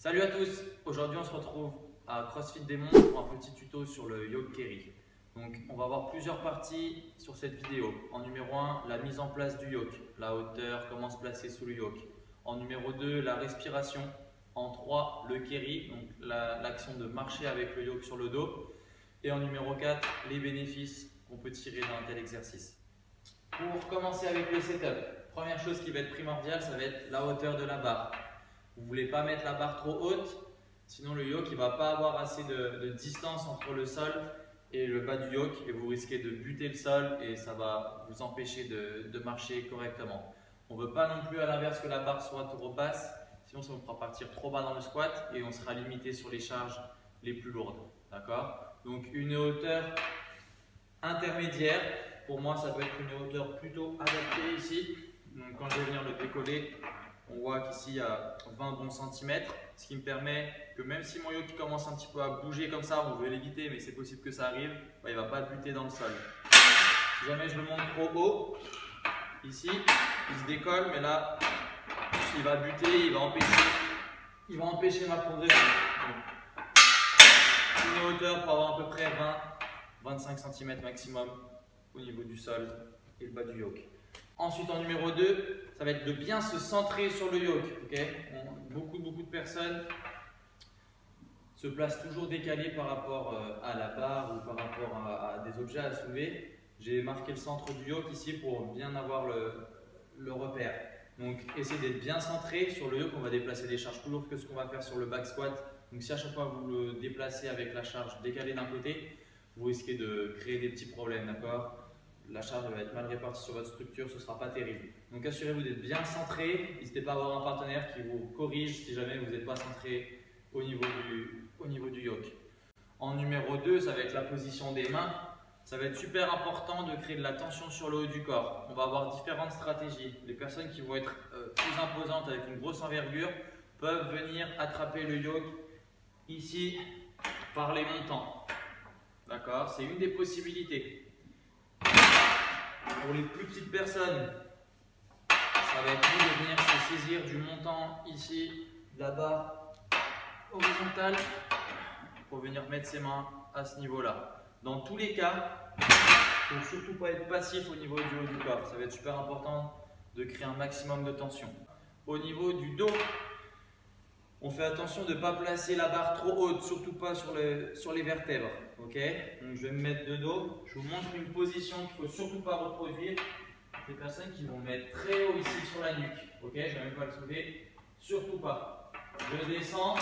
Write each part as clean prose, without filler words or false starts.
Salut à tous, aujourd'hui on se retrouve à CrossFit Démon pour un petit tuto sur le yoke carry. Donc on va voir plusieurs parties sur cette vidéo. En numéro 1, la mise en place du yoke, la hauteur, comment se placer sous le yoke. En numéro 2, la respiration. En 3, le carry, donc l'action de marcher avec le yoke sur le dos. Et en numéro 4, les bénéfices qu'on peut tirer d'un tel exercice. Pour commencer avec le setup, première chose qui va être primordiale, ça va être la hauteur de la barre. Vous ne voulez pas mettre la barre trop haute, sinon le yoke ne va pas avoir assez de distance entre le sol et le bas du yoke et vous risquez de buter le sol et ça va vous empêcher de marcher correctement. On ne veut pas non plus à l'inverse que la barre soit trop basse, sinon ça vous fera partir trop bas dans le squat et on sera limité sur les charges les plus lourdes. D'accord? Donc une hauteur intermédiaire, pour moi ça peut être une hauteur plutôt adaptée ici. Donc quand je vais venir le décoller, on voit qu'ici il y a 20 bons centimètres, ce qui me permet que même si mon yoke commence un petit peu à bouger comme ça, on veut l'éviter mais c'est possible que ça arrive, il ne va pas buter dans le sol. Si jamais je le monte trop haut, ici il se décolle mais là il va buter, il va empêcher ma progression. Une hauteur pour avoir à peu près 20-25 cm maximum au niveau du sol et le bas du yoke. Ensuite, en numéro 2, ça va être de bien se centrer sur le yoke. Okay? Beaucoup de personnes se placent toujours décalées par rapport à la barre ou par rapport à des objets à soulever. J'ai marqué le centre du yoke ici pour bien avoir le repère. Donc, essayez d'être bien centré sur le yoke. On va déplacer des charges plus lourdes que ce qu'on va faire sur le back squat. Donc, si à chaque fois vous le déplacez avec la charge décalée d'un côté, vous risquez de créer des petits problèmes, d'accord? La charge va être mal répartie sur votre structure, ce ne sera pas terrible. Donc assurez-vous d'être bien centré, n'hésitez pas à avoir un partenaire qui vous corrige si jamais vous n'êtes pas centré au niveau du yoke. En numéro 2, ça va être la position des mains. Ça va être super important de créer de la tension sur le haut du corps. On va avoir différentes stratégies. Les personnes qui vont être plus imposantes avec une grosse envergure peuvent venir attraper le yoke ici par les montants. D'accord? C'est une des possibilités. Pour les plus petites personnes, ça va être mieux de venir se saisir du montant ici, de la barre horizontale, pour venir mettre ses mains à ce niveau-là. Dans tous les cas, il ne faut surtout pas être passif au niveau du haut du corps. Ça va être super important de créer un maximum de tension. Au niveau du dos, on fait attention de ne pas placer la barre trop haute, surtout pas sur les vertèbres. Okay, donc je vais me mettre de dos. Je vous montre une position qu'il ne faut surtout pas reproduire. Des personnes qui vont mettre très haut ici sur la nuque. Okay, je ne vais même pas le soulever. Surtout pas. Je descends,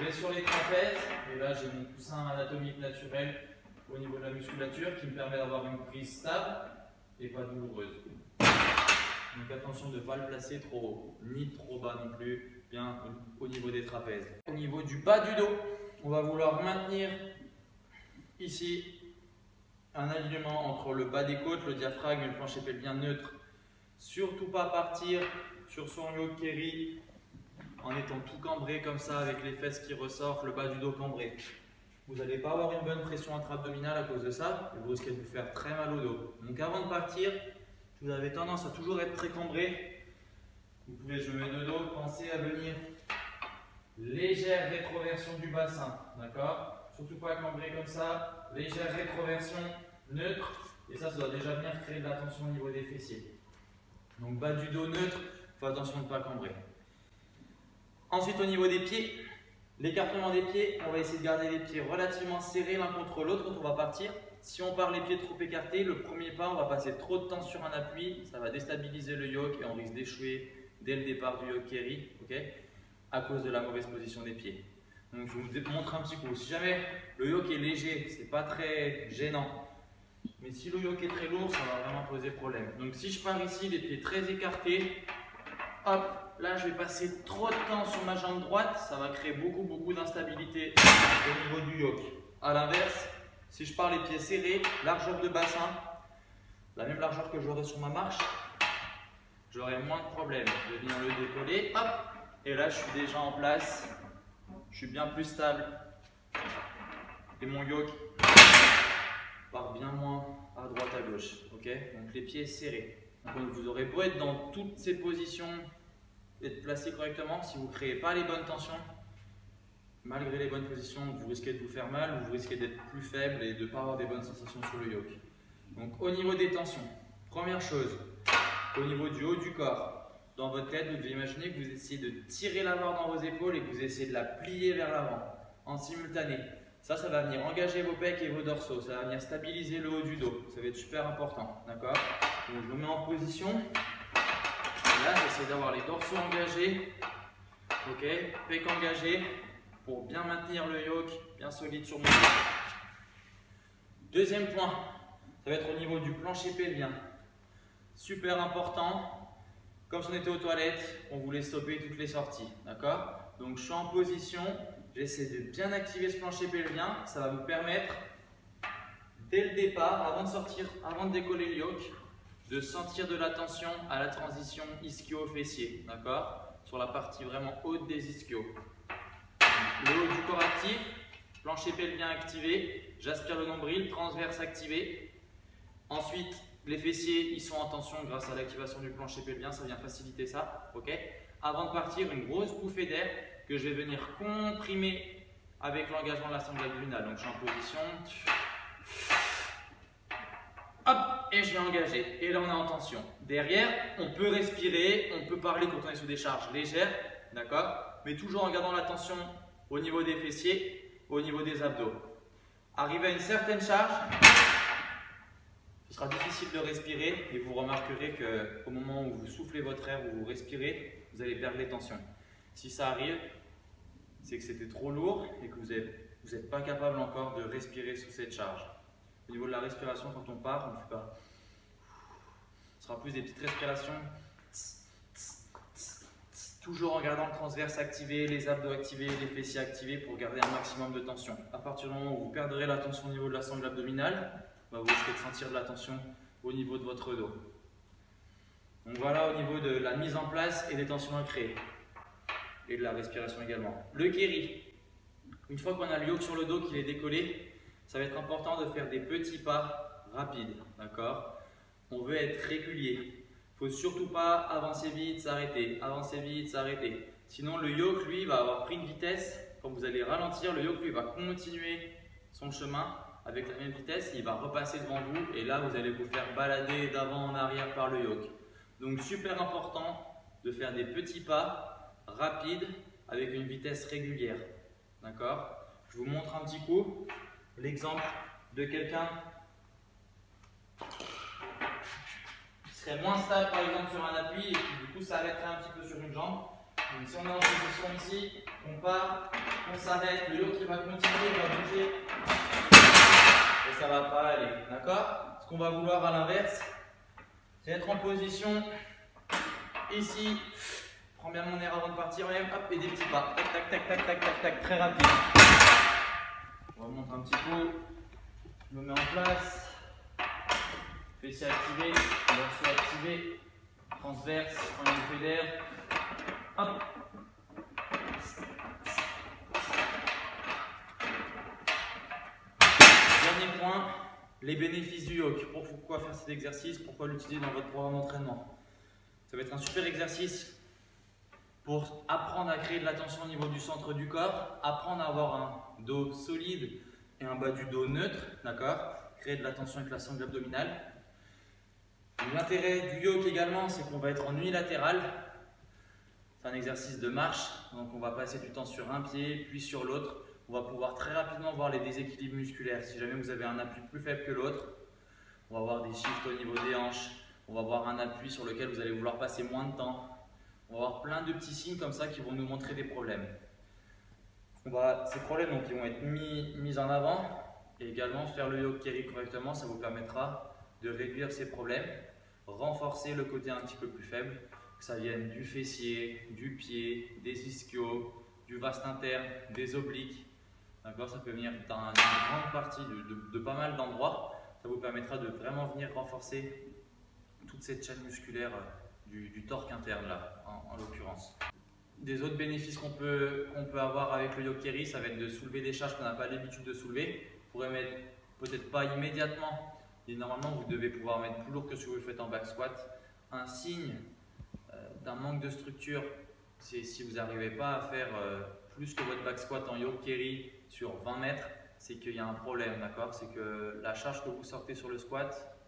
je vais sur les trapèzes. Et là, j'ai mon coussin anatomique naturel au niveau de la musculature qui me permet d'avoir une prise stable et pas douloureuse. Donc attention de ne pas le placer trop haut, ni trop bas non plus, bien au niveau des trapèzes. Au niveau du bas du dos, on va vouloir maintenir ici un alignement entre le bas des côtes, le diaphragme et le plancher pelvien neutre. Surtout pas partir sur son yoke carry en étant tout cambré comme ça avec les fesses qui ressortent, le bas du dos cambré. Vous n'allez pas avoir une bonne pression intra-abdominale à cause de ça et vous risquez de vous faire très mal au dos. Donc avant de partir, vous avez tendance à toujours être très cambré. Vous pouvez, je me mets de dos, penser à venir légère rétroversion du bassin, d'accord? Surtout pas cambré comme ça, légère rétroversion neutre, et ça doit déjà venir créer de la tension au niveau des fessiers. Donc bas du dos neutre, il faut attention de ne pas cambrer. Ensuite au niveau des pieds, l'écartement des pieds, on va essayer de garder les pieds relativement serrés l'un contre l'autre quand on va partir. Si on part les pieds trop écartés, le premier pas, on va passer trop de temps sur un appui, ça va déstabiliser le yoke et on risque d'échouer dès le départ du yoke carry, okay, à cause de la mauvaise position des pieds. Donc je vais vous montrer un petit coup. Si jamais le yoke est léger, c'est pas très gênant. Mais si le yoke est très lourd, ça va vraiment poser problème. Donc si je pars ici, les pieds très écartés, hop, là je vais passer trop de temps sur ma jambe droite, ça va créer beaucoup d'instabilité au niveau du yoke. A l'inverse, si je pars les pieds serrés, largeur de bassin, la même largeur que j'aurai sur ma marche, j'aurai moins de problèmes. Je vais venir le décoller, hop, et là je suis déjà en place. Je suis bien plus stable et mon yoke part bien moins à droite à gauche. Okay, donc les pieds serrés. Donc vous aurez beau être dans toutes ces positions, être placé correctement, si vous ne créez pas les bonnes tensions, malgré les bonnes positions, vous risquez de vous faire mal ou vous risquez d'être plus faible et de ne pas avoir des bonnes sensations sur le yoke. Donc au niveau des tensions, première chose, au niveau du haut du corps, dans votre tête, vous devez imaginer que vous essayez de tirer la barre dans vos épaules et que vous essayez de la plier vers l'avant en simultané. Ça va venir engager vos pecs et vos dorsaux, ça va venir stabiliser le haut du dos, ça va être super important, d'accord? Donc je me mets en position, et là j'essaie d'avoir les dorsaux engagés, ok, pecs engagés, pour bien maintenir le yoke bien solide sur mon dos. Deuxième point, ça va être au niveau du plancher pelvien, super important. Comme si on était aux toilettes, on voulait stopper toutes les sorties, d'accord? Donc je suis en position, j'essaie de bien activer ce plancher pelvien, ça va vous permettre, dès le départ, avant de sortir, avant de décoller le yoke, de sentir de la tension à la transition ischio-fessier, d'accord? Sur la partie vraiment haute des ischios. Le haut du corps actif, plancher pelvien activé, j'aspire le nombril, transverse activé. Ensuite, les fessiers ils sont en tension grâce à l'activation du plancher pelvien, ça vient faciliter ça. Ok. Avant de partir, une grosse bouffée d'air que je vais venir comprimer avec l'engagement de la sangle abdominale. Donc je suis en position. Hop, et je vais engager. Et là on est en tension. Derrière, on peut respirer, on peut parler quand on est sous des charges légères, d'accord? Mais toujours en gardant la tension au niveau des fessiers, au niveau des abdos. Arrivé à une certaine charge, ce sera difficile de respirer et vous remarquerez qu'au moment où vous soufflez votre air, où vous respirez, vous allez perdre les tensions. Si ça arrive, c'est que c'était trop lourd et que vous n'êtes pas capable encore de respirer sous cette charge. Au niveau de la respiration, quand on part, on ne fait pas. Ce sera plus des petites respirations. Toujours en gardant le transverse activé, les abdos activés, les fessiers activés pour garder un maximum de tension. À partir du moment où vous perdrez la tension au niveau de la sangle abdominale, vous risquez de sentir de la tension au niveau de votre dos. Donc voilà au niveau de la mise en place et des tensions à créer. Et de la respiration également. Le keri. Une fois qu'on a le yoke sur le dos, qu'il est décollé, ça va être important de faire des petits pas rapides. D'accord? On veut être régulier. Il ne faut surtout pas avancer vite, s'arrêter. Avancer vite, s'arrêter. Sinon le yoke, lui, va avoir pris une vitesse. Quand vous allez ralentir, le yoke, lui, va continuer son chemin avec la même vitesse, il va repasser devant vous et là vous allez vous faire balader d'avant en arrière par le yoke. Donc super important de faire des petits pas rapides avec une vitesse régulière. D'accord? Je vous montre un petit coup l'exemple de quelqu'un qui serait moins stable par exemple sur un appui et qui du coup s'arrêterait un petit peu sur une jambe. Donc si on est en position ici, on part, on s'arrête, le yoke va continuer, il va bouger. Et ça ne va pas aller, d'accord? Ce qu'on va vouloir à l'inverse, c'est être en position ici. Prends bien mon air avant de partir, même, hop, et des petits pas. Tac, tac, tac, tac, tac, tac, tac, très rapide. On remonte un petit peu. Je me mets en place. Fessiers activés, dorsaux activés, transverse, prends une bouffée d'air. Hop. Dernier point, les bénéfices du yoke. Pourquoi faire cet exercice? Pourquoi l'utiliser dans votre programme d'entraînement? Ça va être un super exercice pour apprendre à créer de la tension au niveau du centre du corps, apprendre à avoir un dos solide et un bas du dos neutre, d'accord? Créer de la tension avec la sangle abdominale. L'intérêt du yoke également, c'est qu'on va être en unilatéral. C'est un exercice de marche, donc on va passer du temps sur un pied, puis sur l'autre. On va pouvoir très rapidement voir les déséquilibres musculaires. Si jamais vous avez un appui plus faible que l'autre, on va avoir des shifts au niveau des hanches. On va avoir un appui sur lequel vous allez vouloir passer moins de temps. On va avoir plein de petits signes comme ça qui vont nous montrer des problèmes. Ces problèmes donc, ils vont être mis en avant. Et également, faire le yoke keri correctement, ça vous permettra de réduire ces problèmes, renforcer le côté un petit peu plus faible, que ça vienne du fessier, du pied, des ischios, du vaste interne, des obliques. Ça peut venir d'une grande partie, de pas mal d'endroits. Ça vous permettra de vraiment venir renforcer toute cette chaîne musculaire du torque interne, là, en l'occurrence. Des autres bénéfices qu'on peut avoir avec le yoke keri, ça va être de soulever des charges qu'on n'a pas l'habitude de soulever. Vous pourrez mettre, peut-être pas immédiatement, mais normalement vous devez pouvoir mettre plus lourd que ce que vous faites en back squat. Un signe d'un manque de structure, c'est si vous n'arrivez pas à faire plus que votre back squat en yoke carry sur 20 mètres, c'est qu'il y a un problème, d'accord? C'est que la charge que vous sortez sur le squat,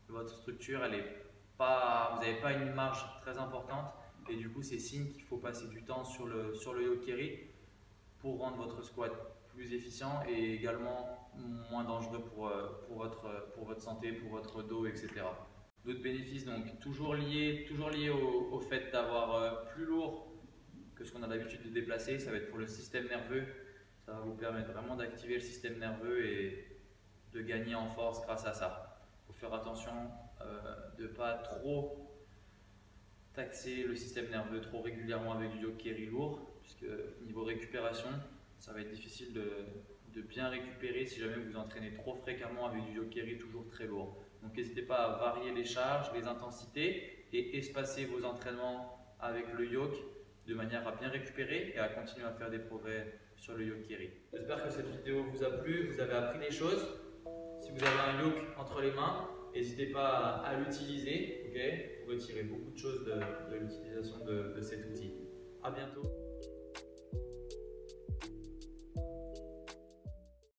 votre structure, elle est pas, vous n'avez pas une marge très importante et du coup, c'est signe qu'il faut passer du temps sur le yoke carry pour rendre votre squat plus efficient et également moins dangereux pour votre santé, pour votre dos, etc. D'autres bénéfices, donc toujours liés au fait d'avoir plus lourd que ce qu'on a l'habitude de déplacer, ça va être pour le système nerveux. Ça va vous permettre vraiment d'activer le système nerveux et de gagner en force grâce à ça. Il faut faire attention de ne pas trop taxer le système nerveux trop régulièrement avec du yoke carry lourd, puisque niveau récupération, ça va être difficile de bien récupérer si jamais vous entraînez trop fréquemment avec du yoke carry toujours très lourd. Donc n'hésitez pas à varier les charges, les intensités et espacer vos entraînements avec le yoke de manière à bien récupérer et à continuer à faire des progrès sur le yoke carry. J'espère que cette vidéo vous a plu, vous avez appris des choses. Si vous avez un yoke entre les mains, n'hésitez pas à l'utiliser, okay, pour retirer beaucoup de choses de l'utilisation de cet outil. À bientôt.